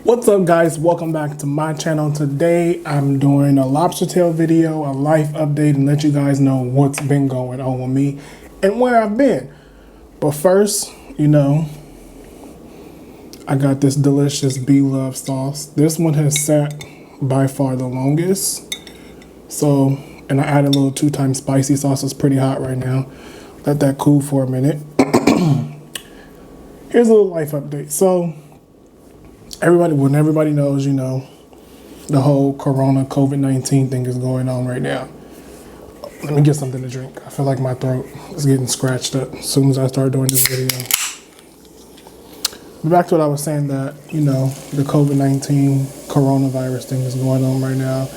What's up, guys? Welcome back to my channel. Today I'm doing a lobster tail video, a life update, and let you guys know what's been going on with me and where I've been. But first, I got this delicious B-Love sauce. This one has sat by far the longest. And I added a little 2-time spicy sauce. It's pretty hot right now. Let that cool for a minute. Here's a little life update. So everybody knows, the whole Corona COVID-19 thing is going on right now. Let me get something to drink. I feel like my throat is getting scratched up as soon as I start doing this video. But back to what I was saying, that, the COVID-19 coronavirus thing is going on right now.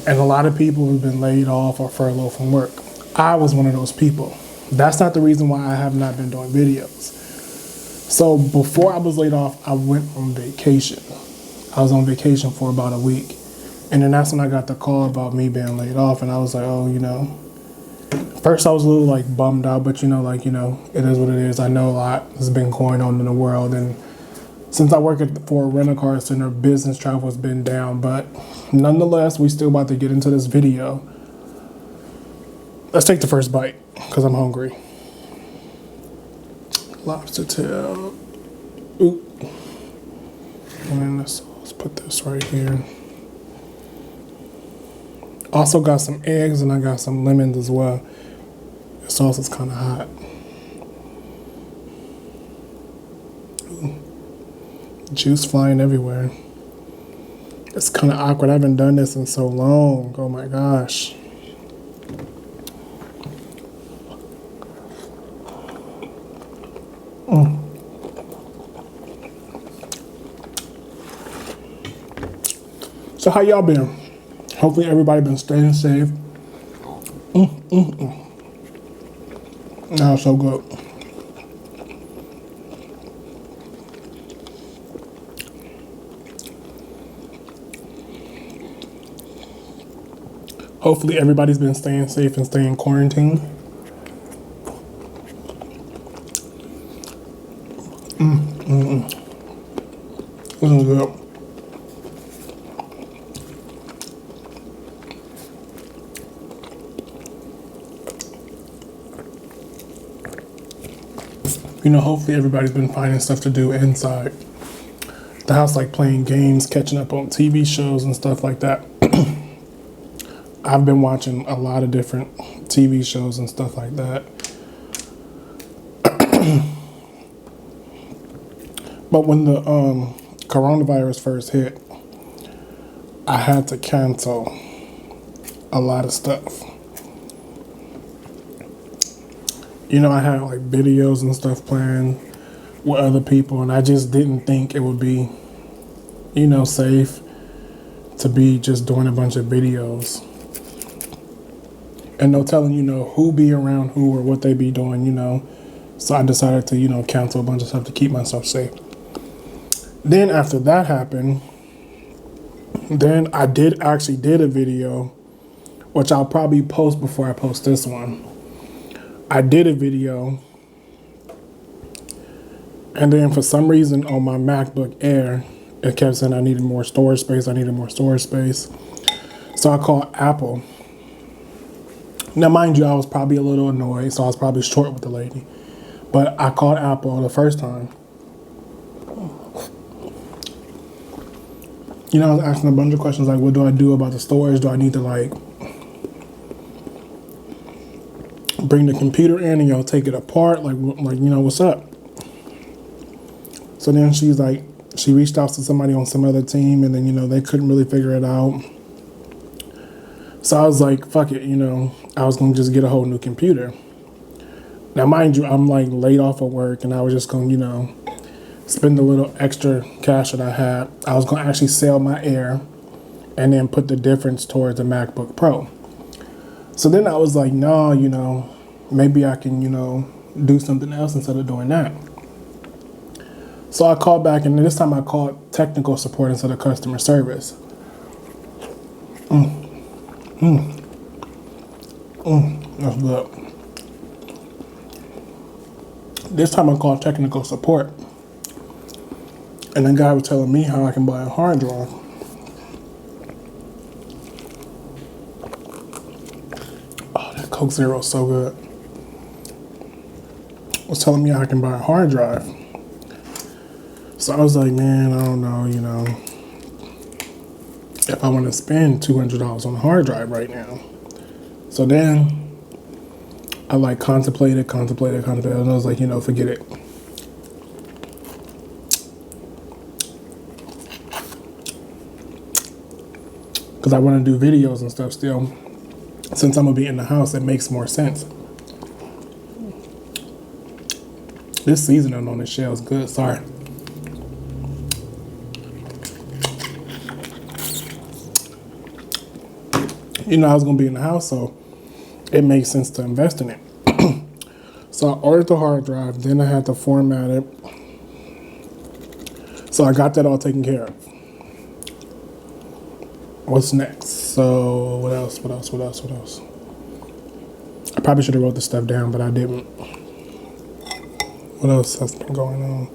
And a lot of people have been laid off or furloughed from work. I was one of those people. That's not the reason why I have not been doing videos. So before I was laid off, I went on vacation. I was on vacation for about a week. And then that's when I got the call about me being laid off. And I was like, first I was a little bummed out, but it is what it is. I know a lot has been going on in the world. And since I work for a rental car center, business travel has been down. But nonetheless, we still about to get into this video. Let's take the first bite because I'm hungry. Lobster tail. Ooh. And then let's put this right here. Also got some eggs and I got some lemons as well. The sauce is kind of hot. Ooh. Juice flying everywhere. It's kind of awkward. I haven't done this in so long. Oh my gosh. So how y'all been? Hopefully everybody been staying safe. That was so good. Hopefully everybody's been staying safe and staying quarantined. This is good. Hopefully everybody's been finding stuff to do inside the house, like playing games, catching up on TV shows and stuff like that. I've been watching a lot of different TV shows and stuff like that. But when the coronavirus first hit, I had to cancel a lot of stuff. I had videos and stuff planned with other people, and I just didn't think it would be, safe to be just doing a bunch of videos. And no telling, who be around who or what they be doing, So I decided to, cancel a bunch of stuff to keep myself safe. Then after that happened, then I actually did a video, which I'll probably post before I post this one. I did a video, and then for some reason on my MacBook Air, it kept saying I needed more storage space. So I called Apple. Now, mind you, I was probably a little annoyed, so I was probably short with the lady. But I called Apple the first time. I was asking a bunch of questions like, what do I do about the storage? Do I need to bring the computer in and take it apart? What's up? So then she reached out to somebody on some other team, and then, they couldn't really figure it out. So I was like, fuck it, I was going to just get a whole new computer. Now, mind you, I'm laid off of work, and I was just going to, spend a little extra cash that I had. I was going to actually sell my Air and then put the difference towards the MacBook Pro. So then I was like, no, maybe I can, do something else instead of doing that. So I called back, and this time I called technical support instead of customer service. That's good. This time I called technical support. And then guy was telling me how I can buy a hard drive. Oh, that Coke Zero is so good. Was telling me how I can buy a hard drive. So I was like, man, I don't know, you know, if I want to spend $200 on a hard drive right now. So then I like contemplated, and I was like, you know, forget it. Because I want to do videos and stuff still. Since I'm going to be in the house, it makes more sense. This seasoning on this shell is good. Sorry. You know, I was going to be in the house, so it makes sense to invest in it. So I ordered the hard drive, then I had to format it. So I got that all taken care of. What's next? So what else? I probably should have wrote this stuff down, but I didn't. What else has been going on?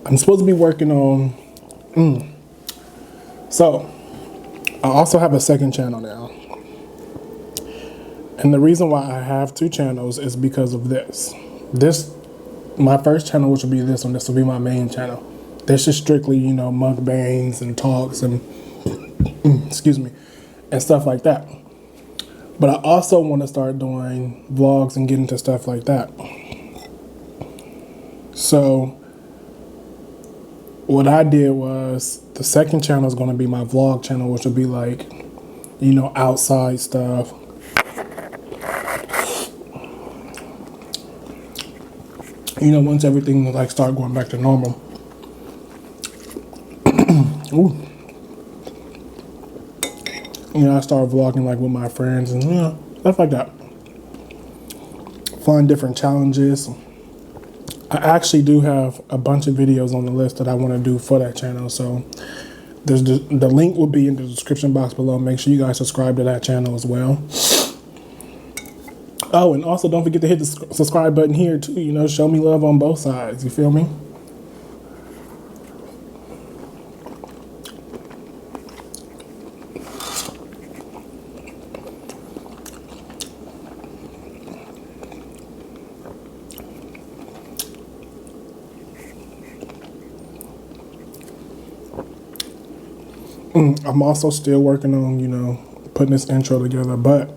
I'm supposed to be working on... So, I also have a second channel now. And the reason why I have two channels is because of this. My first channel, which will be this one, this will be my main channel. This is strictly, you know, mukbangs and talks and, excuse me, and stuff like that. But I also want to start doing vlogs and get into stuff like that. So what I did was the second channel is going to be my vlog channel, which will be like, you know, outside stuff. You know, once everything will like start going back to normal. Ooh. You know, I start vlogging like with my friends and, you know, stuff like that. Find different challenges. I actually do have a bunch of videos on the list that I want to do for that channel. So there's the link will be in the description box below. Make sure you guys subscribe to that channel as well. Oh, and also don't forget to hit the subscribe button here too. You know, show me love on both sides. You feel me? I'm also still working on, you know, putting this intro together, but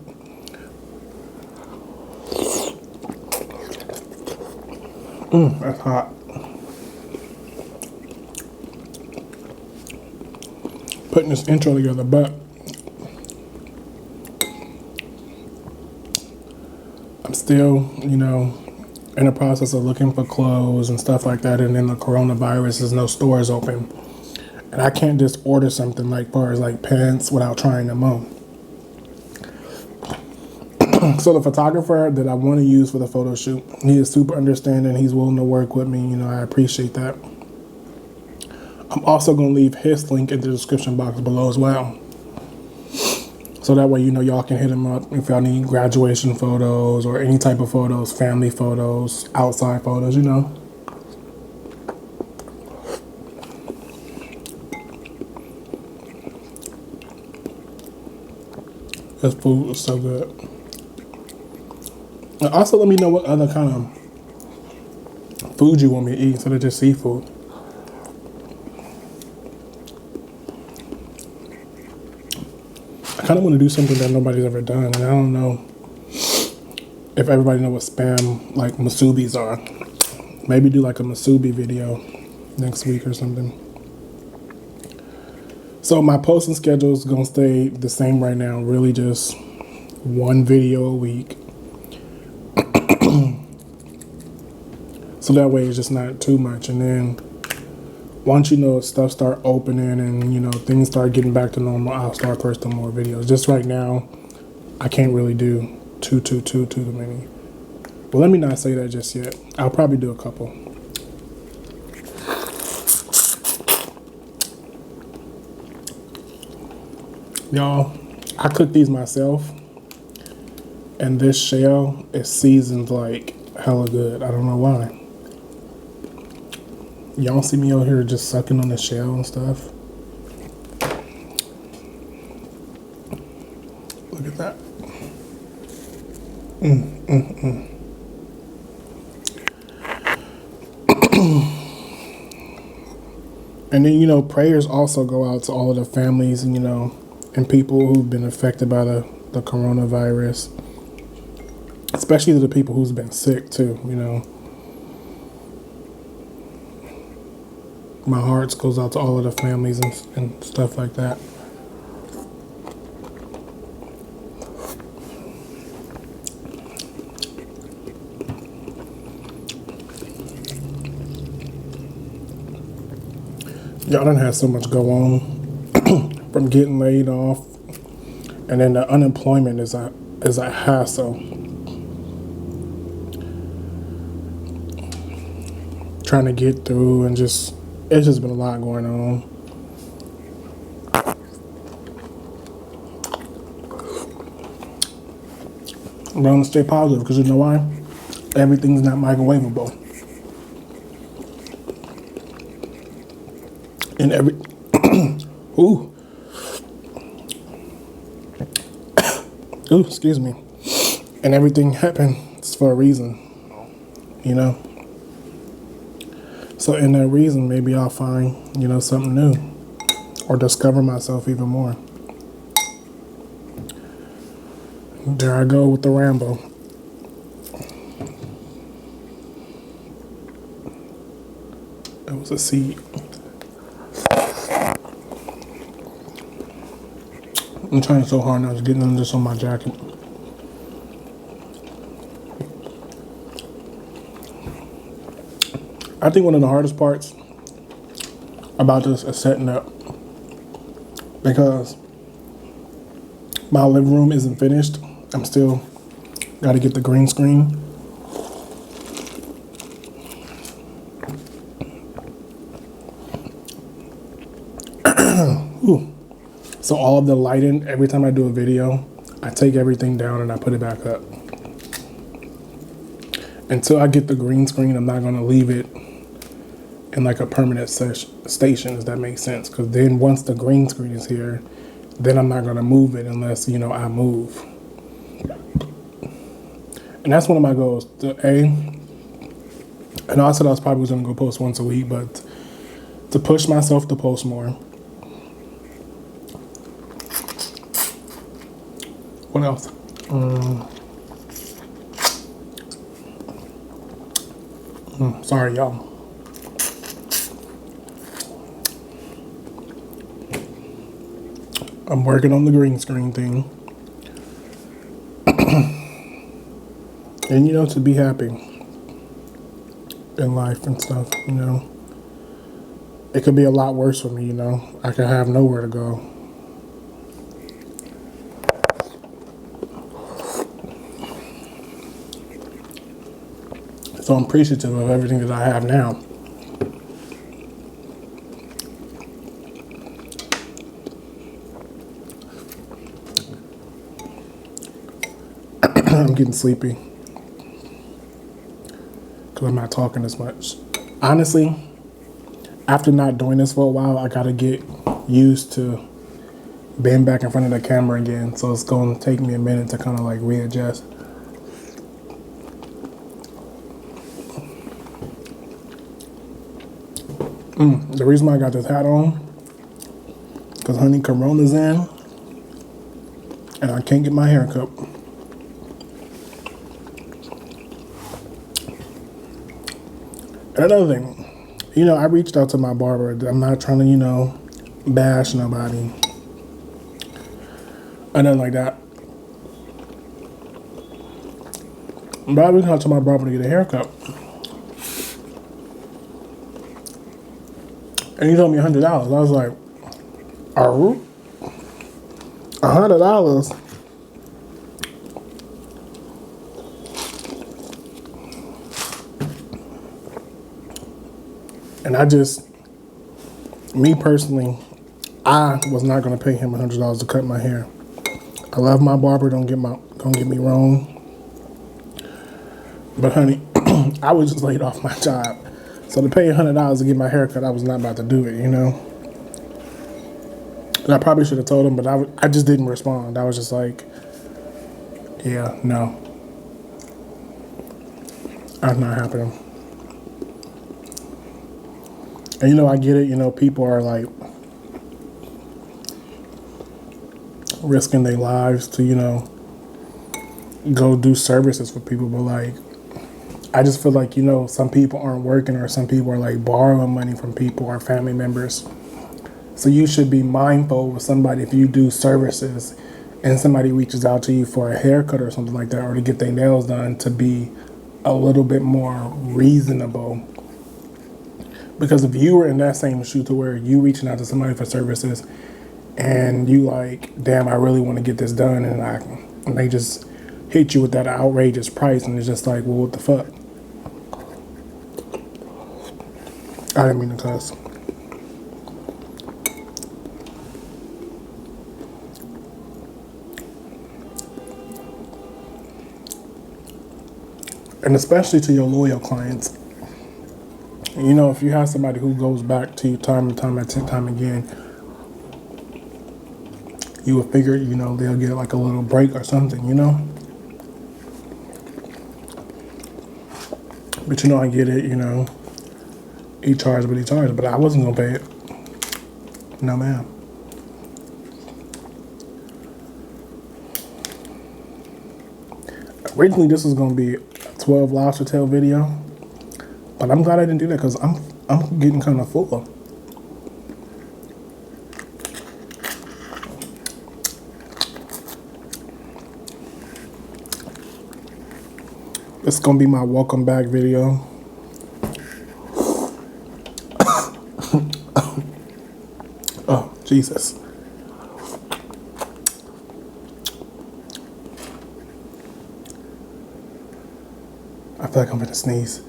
that's hot. Putting this intro together, but I'm still, you know, in the process of looking for clothes and stuff like that. And then the coronavirus, there's no stores open. And I can't just order something like far as like pants without trying them on. So the photographer that I want to use for the photo shoot, he is super understanding. He's willing to work with me. You know, I appreciate that. I'm also going to leave his link in the description box below as well. So that way, you know, y'all can hit him up if y'all need graduation photos or any type of photos, family photos, outside photos, you know. This food is so good. And also let me know what other kind of food you want me to eat instead of just seafood. I kind of want to do something that nobody's ever done, and I don't know if everybody knows what spam, like musubis are. Maybe do like a musubi video next week or something. So my posting schedule is going to stay the same right now, really just one video a week. So that way it's just not too much. And then once, you know, stuff start opening and, you know, things start getting back to normal, I'll start posting more videos. Just right now, I can't really do too many. Well, let me not say that just yet. I'll probably do a couple. Y'all, I cook these myself, and this shell is seasoned like hella good. I don't know why. Y'all see me out here just sucking on the shell and stuff. Look at that. And then, prayers also go out to all of the families, and people who've been affected by the coronavirus, especially the people who's been sick too. My heart goes out to all of the families and stuff like that. Y'all done had so much go on from getting laid off, and then the unemployment is a hassle. Trying to get through, and it's just been a lot going on. I'm going to stay positive because you know why? Everything's not microwavable. And excuse me. And everything happens for a reason, So in that reason, maybe I'll find, something new or discover myself even more. There I go with the Rambo. That was a seed. I'm trying so hard not to get none of this on my jacket. I think one of the hardest parts about this is setting up, because my living room isn't finished. I'm still got to get the green screen. So all of the lighting, every time I do a video, I take everything down and I put it back up. Until I get the green screen, I'm not going to leave it in like a permanent station, if that makes sense. Because then once the green screen is here, then I'm not going to move it unless, I move. And that's one of my goals. I know I said I was probably going to go post once a week, but to push myself to post more. What else? Sorry, y'all. I'm working on the green screen thing. And, to be happy in life and stuff, It could be a lot worse for me, I could have nowhere to go. So I'm appreciative of everything that I have now. I'm getting sleepy because I'm not talking as much. Honestly, after not doing this for a while, I gotta get used to being back in front of the camera again. So it's gonna take me a minute to kind of like readjust. The reason why I got this hat on, because honey, Corona's in, and I can't get my hair cut. Another thing, I reached out to my barber. I'm not trying to, bash nobody or nothing like that. But I reached out to my barber to get a haircut. And he told me $100. I was like, oh, $100? And me personally, I was not going to pay him $100 to cut my hair. I love my barber, don't get me wrong. But honey, I was just laid off my job. So to pay $100 to get my hair cut, I was not about to do it, you know? And I probably should have told him, but I just didn't respond. I was just like, yeah, no. That's not happening. And you know, I get it, you know, people are like risking their lives to, you know, go do services for people, but like, I just feel like, you know, some people aren't working or some people are like borrowing money from people or family members. So you should be mindful with somebody if you do services and somebody reaches out to you for a haircut or something like that, or to get their nails done, to be a little bit more reasonable. Because if you were in that same shoe to where you reaching out to somebody for services and you like, damn, I really want to get this done, and they just hit you with that outrageous price, and it's just like, well, what the fuck? I didn't mean to cuss. And especially to your loyal clients. You know, if you have somebody who goes back to you time and time again, you would figure, you know, they'll get like a little break or something, you know? But you know, I get it, you know, he charged what he charged, but I wasn't gonna pay it. No, ma'am. Originally, this was gonna be a 12 lobster tail video, but I'm glad I didn't do that because I'm getting kind of full. It's gonna be my welcome back video. Oh, Jesus. I feel like I'm gonna sneeze.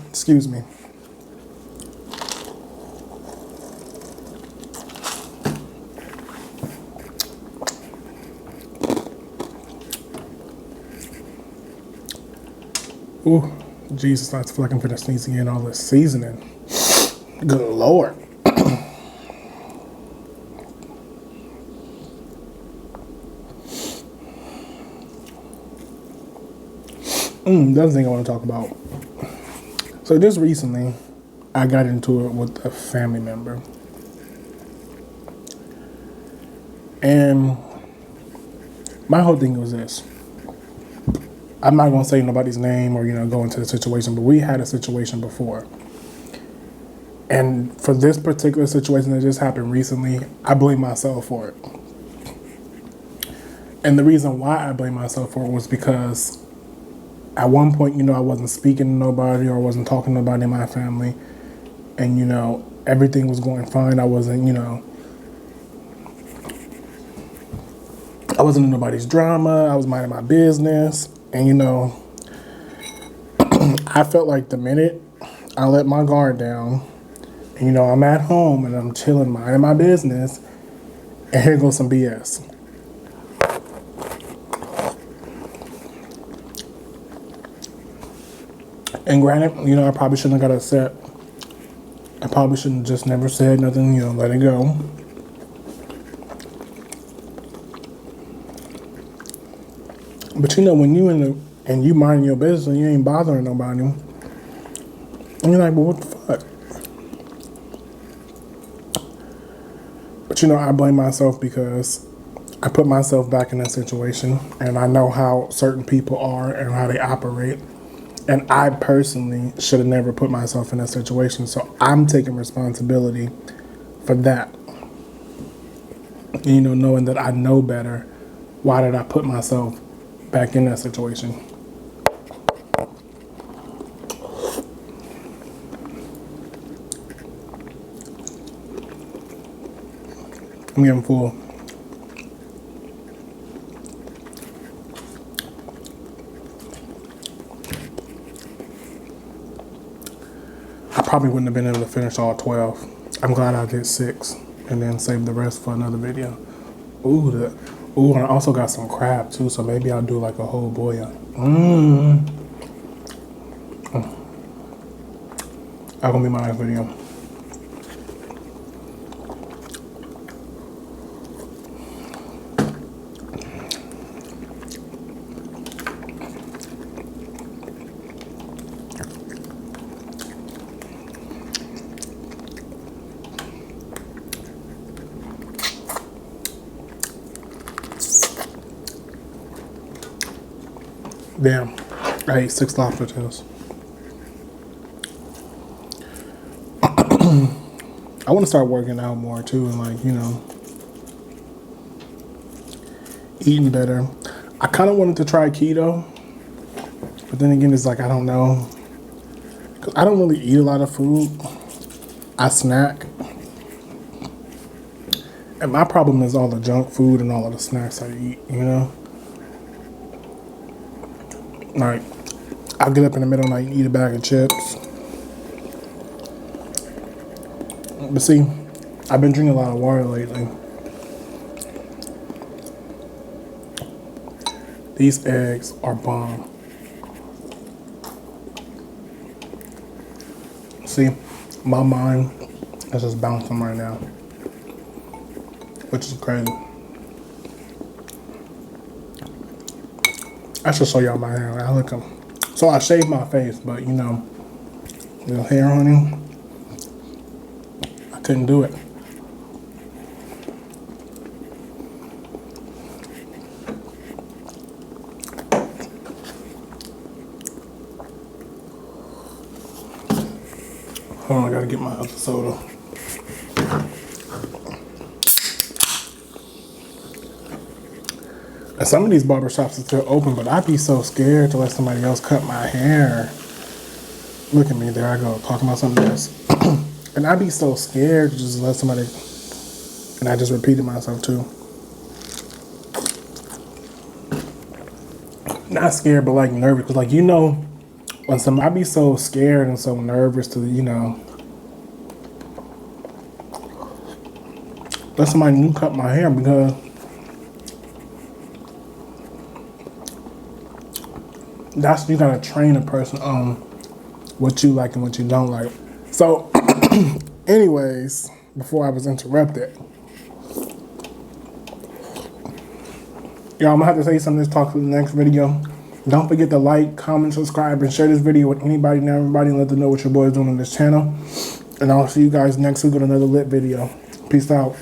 Excuse me. Ooh, Jesus, I feel like I'm gonna sneeze again, all this seasoning. Good Lord. The other thing I want to talk about. So just recently, I got into it with a family member. And my whole thing was this. I'm not going to say nobody's name or, you know, go into the situation, but we had a situation before. And for this particular situation that just happened recently, I blame myself for it. And the reason why I blame myself for it was because at one point, you know, I wasn't speaking to nobody or I wasn't talking to nobody in my family. And, you know, everything was going fine. I wasn't, you know, I wasn't in nobody's drama. I was minding my business. And, you know, I felt like the minute I let my guard down, and, you know, I'm at home and I'm chilling, minding my business, and here goes some BS. And granted, you know, I probably shouldn't have got upset. I probably shouldn't have just never said nothing, you know, let it go. But you know, when you mind your business and you ain't bothering nobody, and you're like, well, what the fuck? But you know, I blame myself because I put myself back in that situation, and I know how certain people are and how they operate. And I personally should have never put myself in that situation. So I'm taking responsibility for that. You know, knowing that I know better, why did I put myself back in that situation? I'm getting full. I probably wouldn't have been able to finish all 12. I'm glad I did 6 and then save the rest for another video. Ooh, and I also got some crab too, so maybe I'll do like a whole boil. That's gonna be my next video. Damn, I ate 6 lobster tails. I want to start working out more too, and like, you know, eating better. I kind of wanted to try keto, but then again, it's like, I don't know. 'Cause I don't really eat a lot of food. I snack. And my problem is all the junk food and all of the snacks I eat, you know? Like, I'll get up in the middle of the night and eat a bag of chips. But see, I've been drinking a lot of water lately. These eggs are bomb. See, my mind is just bouncing right now, which is crazy. I should show y'all my hair. I look them. So I shaved my face, but you know, the hair on him, I couldn't do it. Hold on, I gotta get my other soda. And some of these barbershops are still open, but I'd be so scared to let somebody else cut my hair. Look at me, there I go, talking about something else. And I'd be so scared to just let somebody, and I just repeated myself too. Not scared, but like nervous, because like, you know, when I'd be so scared and so nervous to, you know, let somebody new cut my hair, because that's, you gotta train a person on what you like and what you don't like. So, anyways, before I was interrupted, y'all, I'm gonna have to say something to talk to the next video. Don't forget to like, comment, subscribe, and share this video with anybody and everybody, and let them know what your boy is doing on this channel. And I'll see you guys next week with another lit video. Peace out.